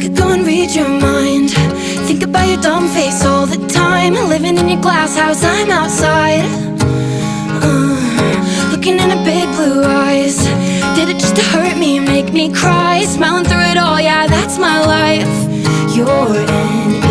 could go and read your mind. Think about your dumb face all the time. Living in your glass house, I'm outside, looking in her big blue eyes. Did it just to hurt me and make me cry? Smiling through it all, yeah, that's my life. You're an